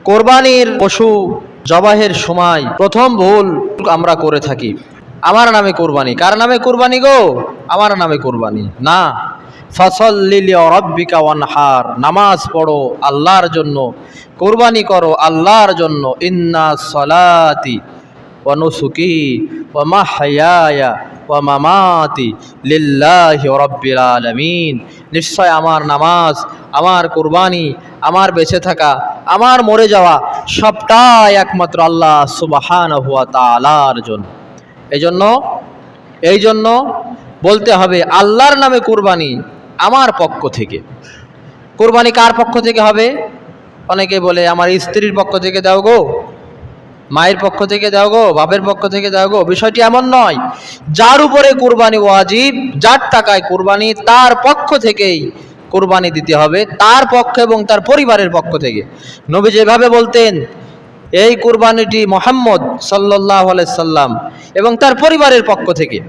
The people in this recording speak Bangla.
কোরবানির পশু জবাহের সময় প্রথম ভুল আমরা করে থাকি, আমার নামে কোরবানি। কার নামে কোরবানি গো? আমার নামে কোরবানি না। ফাসাল্লি লিরাব্বিকা ওয়ানহার, নামাজ পড়ো আল্লাহর জন্য, কোরবানি করো আল্লাহর জন্য। ইন্না সলাতি ওয়া নুসুকি ওয়া মাহইয়ায়া ওয়া মামাতি লিল্লাহি রাব্বিল আলামিন, নিশ্চয় আমার নামাজ, আমার কোরবানি, আমার বেঁচে থাকা, আমার মরে যাওয়া সবটাই একমাত্র আল্লাহ সুবহানাহু ওয়া তাআলার জন্য। এই জন্য বলতে হবে আল্লাহর নামে কোরবানি আমার পক্ষ থেকে। কোরবানি কার পক্ষ থেকে হবে? অনেকে বলে আমার স্ত্রীর পক্ষ থেকে দাও গো, মায়ের পক্ষ থেকে দাও গো, বাপের পক্ষ থেকে দাও গো। বিষয়টি এমন নয়। যার উপরে কোরবানি ওয়াজিব, যার টাকায় কোরবানি, তার পক্ষ থেকেই কোরবানি দিতে হবে, তার পক্ষ এবং তার পরিবারের পক্ষ থেকে। নবী যেভাবে বলতেন, এই কোরবানিটি মুহাম্মদ সাল্লাল্লাহু আলাইহি সাল্লাম এবং তার পরিবারের পক্ষ থেকে।